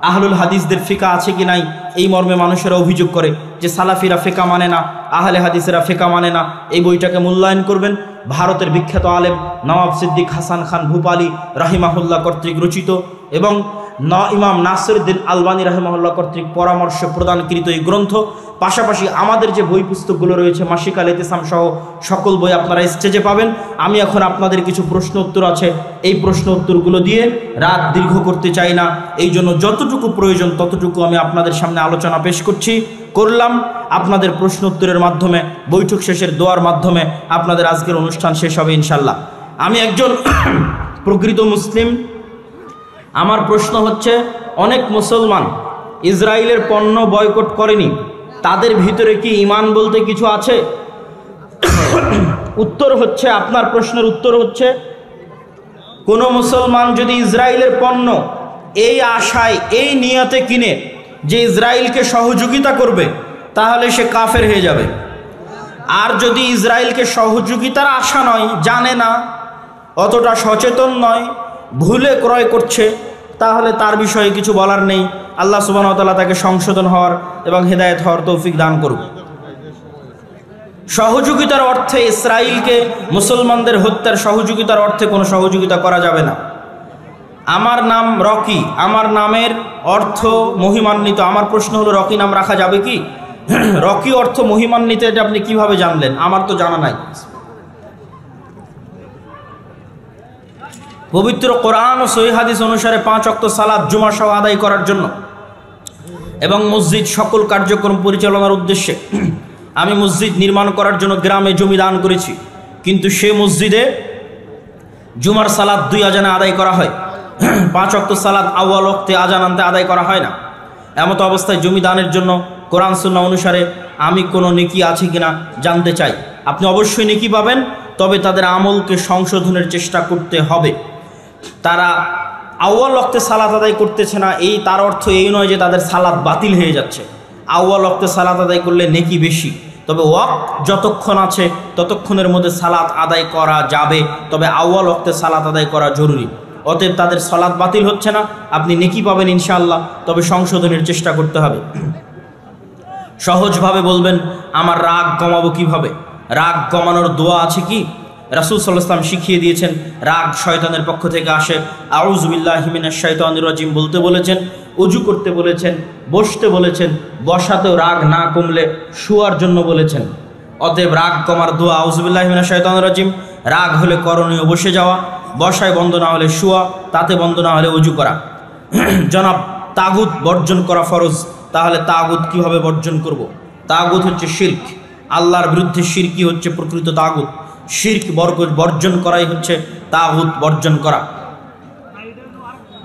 আহলুল হাদিসদের ফিকা আছে কি নাই, এই মর্মে মানুষেরা অভিযোগ করে যে সালাফিরা ফিকা মানে না, আহলে হাদিসেরা ফিকা মানে না। এই বইটাকে মূল্যায়ন করবেন। ভারতের বিখ্যাত আলেম নওয়াব সিদ্দিক হাসান খান ভূপালী রাহিমাহুল্লাহ কর্তৃক রচিত এবং ইমাম নাসিরউদ্দিন আলবানী রাহিমাহুল্লাহ কর্তৃক পরামর্শ প্রদানকৃত এই গ্রন্থ। পাশাপাশি আমাদের যে বই পুস্তকগুলো রয়েছে, মাসিক আল ইতিসাম সহ সকল বই আপনারা স্টেজে পাবেন। আমি এখন আপনাদের কিছু প্রশ্ন উত্তর আছে, এই প্রশ্ন উত্তরগুলো দিয়ে রাত দীর্ঘ করতে চাই না, এই জন্য যতটুকু প্রয়োজন ততটুকু আমি আপনাদের সামনে আলোচনা পেশ করলাম। আপনাদের প্রশ্ন উত্তরের মাধ্যমে, বৈঠক শেষের দোয়ার মাধ্যমে আপনাদের আজকের অনুষ্ঠান শেষ হবে ইনশাল্লাহ। আমি একজন প্রকৃত মুসলিম। আমার প্রশ্ন হচ্ছে, অনেক মুসলমান ইসরায়েলের পণ্য বয়কট করেনি, তাদের ভিতরে কি ঈমান বলতে কিছু আছে? উত্তর হচ্ছে, আপনার প্রশ্নের উত্তর হচ্ছে, কোনো মুসলমান যদি ইসরায়েলের পণ্য এই আশায়, এই নিয়তে কিনে যে ইসরায়েলকে সহযোগিতা করবে, তাহলে সে কাফের হয়ে যাবে। আর যদি ইসরায়েলকে সহযোগিতার আশা নয়, জানে না, অতটা সচেতন নয়, ভুলে ক্রয় করছে, তাহলে তার বিষয়ে কিছু বলার নেই। আল্লাহ সুবহানাহু ওয়া তাআলা তাকে সংশোধন হওয়ার এবং হেদায়েত হওয়ার তৌফিক দান করুক। সহযোগিতার অর্থে ইসরায়েলকে মুসলমানদের হত্যার সহযোগিতার অর্থে কোনো সহযোগিতা করা যাবে না। আমার নাম রকি, আমার নামের অর্থ মহিমান্বিত। আমার প্রশ্ন হলো, রকি নাম রাখা যাবে কি? রকি অর্থ মহিমান্বিত, এটা আপনি কিভাবে জানলেন? আমার তো জানা নাই। পবিত্র কোরআন ও সহিহ হাদিস অনুসারে 5 ওয়াক্ত সালাত জুমা সহ আদায় করার জন্য এবং মসজিদ সকল কার্যক্রম পরিচালনার উদ্দেশ্যে আমি মসজিদ নির্মাণ করার জন্য গ্রামে জমি দান করেছি, কিন্তু সে মসজিদে জুমার সালাত 2 আজানে আদায় করা হয়। 5 ওয়াক্ত সালাত আউয়াল ওয়াক্তে আজান আনতে আদায় করা হয় না। এমত অবস্থায় জমি দানের জন্য কোরআন সুন্নাহ অনুসারে আমি কোনো নেকি আছে কিনা জানতে চাই। আপনি অবশ্যই নেকি পাবেন, তবে তাদের আমলকে সংশোধনের চেষ্টা করতে হবে। তারা আউয়াল ওয়াক্তে সালাত আদায় করতেছে না, এই তার অর্থ এই নয় যে তাদের সালাত বাতিল হয়ে যাচ্ছে। আউয়াল ওয়াক্তে সালাত আদায় করলে নেকি বেশি, তবে ওয়াক্ত যতক্ষণ আছে ততক্ষণের মধ্যে সালাত আদায় করা যাবে, তবে আউয়াল ওয়াক্তে সালাত আদায় করা জরুরি। অতএব তাদের সালাত বাতিল হচ্ছে না, আপনি নেকি পাবেন ইনশাআল্লাহ, তবে সংশোধনের চেষ্টা করতে হবে। সহজভাবে বলবেন, আমার রাগ কমাবো কিভাবে? রাগ কমানোর দোয়া আছে কি? রাসূল সাল্লাল্লাহু আলাইহি ওয়াসাল্লাম শিখিয়ে দিয়েছেন, রাগ শয়তানের পক্ষ থেকে আসে, আউযু বিল্লাহি মিনাশ শাইতানির রাজিম বলতে বলেছেন, ওযু করতে বলেছেন, বসতে বলেছেন, বসাতেও রাগ না কমলে শোয়ার জন্য বলেছেন। অতএব রাগ কমার দোয়া আউযু বিল্লাহি মিনাশ শাইতানির রাজিম। রাগ হলে করণীয় বসে যাওয়া, বসায় বন্ধ না হলে শোয়া, তাতে বন্ধ না হলে ওযু করা। জনাব, তাগুত বর্জন করা ফরজ, তাহলে তাগুত কিভাবে বর্জন করব? তাগুত হচ্ছে শিরক, আল্লাহর বিরুদ্ধে শিরকি হচ্ছে প্রকৃত তাগুত। শিরক বর্জন করাই হচ্ছে তাগুত বর্জন করা,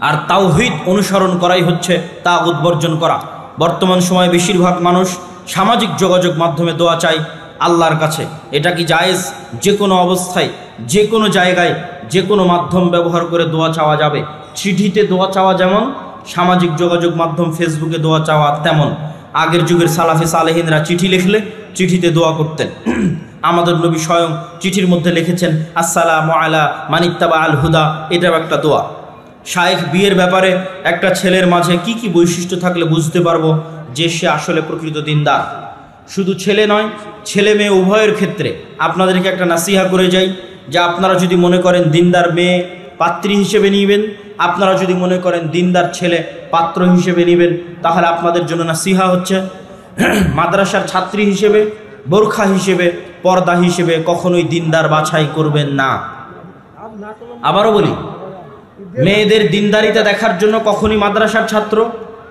আর তাওহীদ অনুসরণ করাই হচ্ছে তাগুত বর্জন করা। বর্তমান সময়ে বেশিরভাগ মানুষ সামাজিক যোগাযোগ মাধ্যমে দোয়া চায় আল্লাহর কাছে। এটা কি জায়েজ? যে কোনো অবস্থায়, যে কোনো জায়গায়, যে কোনো মাধ্যম ব্যবহার করে দোয়া চাওয়া যাবে। চিঠিতে দোয়া চাওয়া যেমন, সামাজিক যোগাযোগ মাধ্যম ফেসবুকে দোয়া চাওয়া তেমন। আগের যুগের সালাফে সালেহিনরা চিঠি লিখলে চিঠিতে দোয়া করতেন। আমাদের নবী স্বয়ং চিঠির মধ্যে লিখেছেন আসসালামু আলা মানিত্তাবা আল হুদা, এটাও একটা দোয়া। শায়েখ বিয়ের ব্যাপারে একটা ছেলের মাঝে কি কি বৈশিষ্ট্য থাকলে বুঝতে পারবো যে সে আসলে প্রকৃত দিনদার? শুধু ছেলে নয়, ছেলে মেয়ে উভয়ের ক্ষেত্রে আপনাদেরকে একটা নাসিহা করে যাই, যে আপনারা যদি মনে করেন দিনদার মেয়ে পাত্রী হিসেবে নিবেন, আপনারা যদি মনে করেন দিনদার ছেলে পাত্র হিসেবে নেবেন, তাহলে আপনাদের জন্য নাসিহা হচ্ছে, মাদ্রাসার ছাত্রী হিসেবে, বোরখা হিসেবে, পর্দা হিসেবে কখনোই দিনদার বাছাই করবেন না। আবারও বলি, মেয়েদের দিনদারিতা দেখার জন্য কখনই মাদ্রাসার ছাত্র,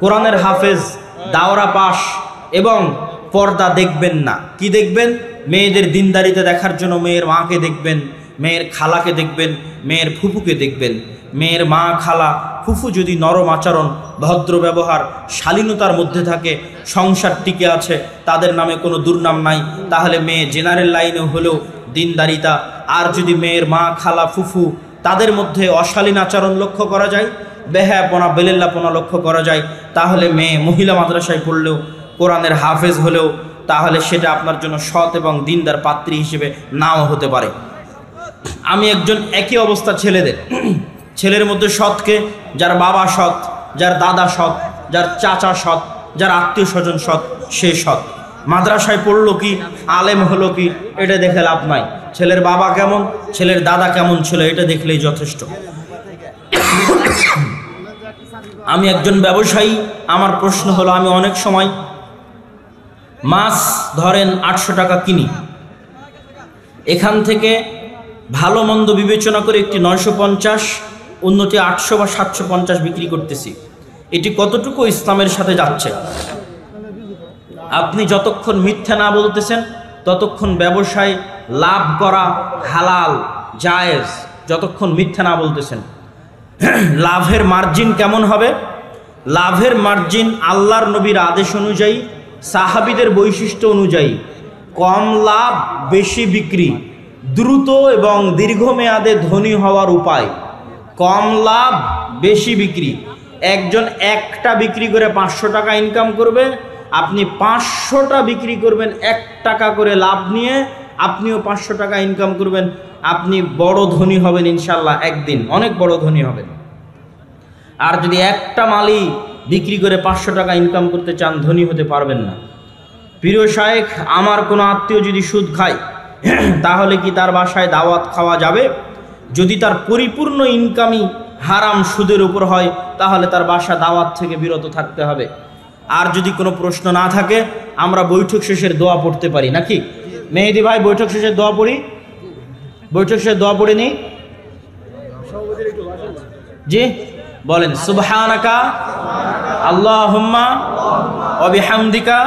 কোরআনের হাফেজ, দাওরা পাশ এবং পর্দা দেখবেন না। কি দেখবেন? মেয়েদের দিনদারিতা দেখার জন্য মেয়ের মাকে দেখবেন, মেয়ের খালাকে দেখবেন, মেয়ের ফুফুকে দেখবেন। মেয়ের মা, খালা, ফুফু যদি নরম আচরণ, ভদ্র ব্যবহার, শালীনতার মধ্যে থাকে, সংসার টিকে আছে, তাদের নামে কোনো দুর্নাম নাই, তাহলে মেয়ে জেনারেল লাইনে হলেও দিনদারিতা। আর যদি মেয়ের মা, খালা, ফুফু তাদের মধ্যে অশালীন আচরণ লক্ষ্য করা যায়, বেহায়াপনা, বেলেল্লাপনা লক্ষ্য করা যায়, তাহলে মেয়ে মহিলা মাদ্রাসায় পড়লেও, কোরআনের হাফেজ হলেও, তাহলে সেটা আপনার জন্য সৎ এবং দিনদার পাত্রী হিসেবে নাও হতে পারে। আমি একজন একই অবস্থা ছেলেদের, ছেলের মধ্যে সৎকে, যার বাবা সৎ, যার দাদা সৎ, যার চাচা সৎ, যার আত্মীয় স্বজন সৎ, সে সৎ। মাদ্রাসায় পড়লো কি, আলেম হলো কি, এটা দেখে লাভ নাই। ছেলের বাবা কেমন, ছেলের দাদা কেমন ছিল, এটা দেখলেই যথেষ্ট। আমি একজন ব্যবসায়ী, আমার প্রশ্ন হলো, আমি অনেক সময় মাছ ধরেন 800 টাকা কিনি, এখান থেকে ভালো মন্দ বিবেচনা করে একটি 950, অন্যটি 800 বা 750 বিক্রি করতেছি, এটি কতটুকু ইসলামের সাথে যাচ্ছে? আপনি যতক্ষণ মিথ্যা না বলতেছেন ততক্ষণ ব্যবসায় লাভ করা হালাল, জায়েজ, যতক্ষণ মিথ্যা না বলতেছেন। লাভের মার্জিন কেমন হবে? লাভের মার্জিন আল্লাহর নবীর আদেশ অনুযায়ী, সাহাবীদের বৈশিষ্ট্য অনুযায়ী, কম লাভ বেশি বিক্রি, দ্রুত এবং দীর্ঘমেয়াদে ধনী হওয়ার উপায়। কম লাভ বেশি বিক্রি। একজন একটা বিক্রি করে 500 টাকা ইনকাম করবে, আপনি 500টা বিক্রি করবেন 1 টাকা করে লাভ নিয়ে, আপনিও 500 টাকা ইনকাম করবেন, আপনি বড় ধনী হবেন ইনশাল্লাহ, একদিন অনেক বড় ধনী হবেন। আর যদি একটা মালই বিক্রি করে 500 টাকা ইনকাম করতে চান, ধনী হতে পারবেন না। প্রিয় শায়েখ, আমার কোনো আত্মীয় যদি সুদ খায়, তাহলে কি তার বাসায় দাওয়াত খাওয়া যাবে? যদি তার পরিপূর্ণ ইনকামই হারাম সুদের উপর হয়, তাহলে তার বাসা দাওয়াত থেকে বিরত থাকতে হবে। আর যদি কোনো প্রশ্ন না থাকে, আমরা বৈঠক শেষের দোয়া পড়তে পারি নাকি? মেহেদি ভাই, বৈঠক শেষের দোয়া পড়ি, বৈঠক শেষের দোয়া পড়ে নি। জি বলেন, সুবহানাকা আল্লাহুম্মা ওয়া বিহামদিকা।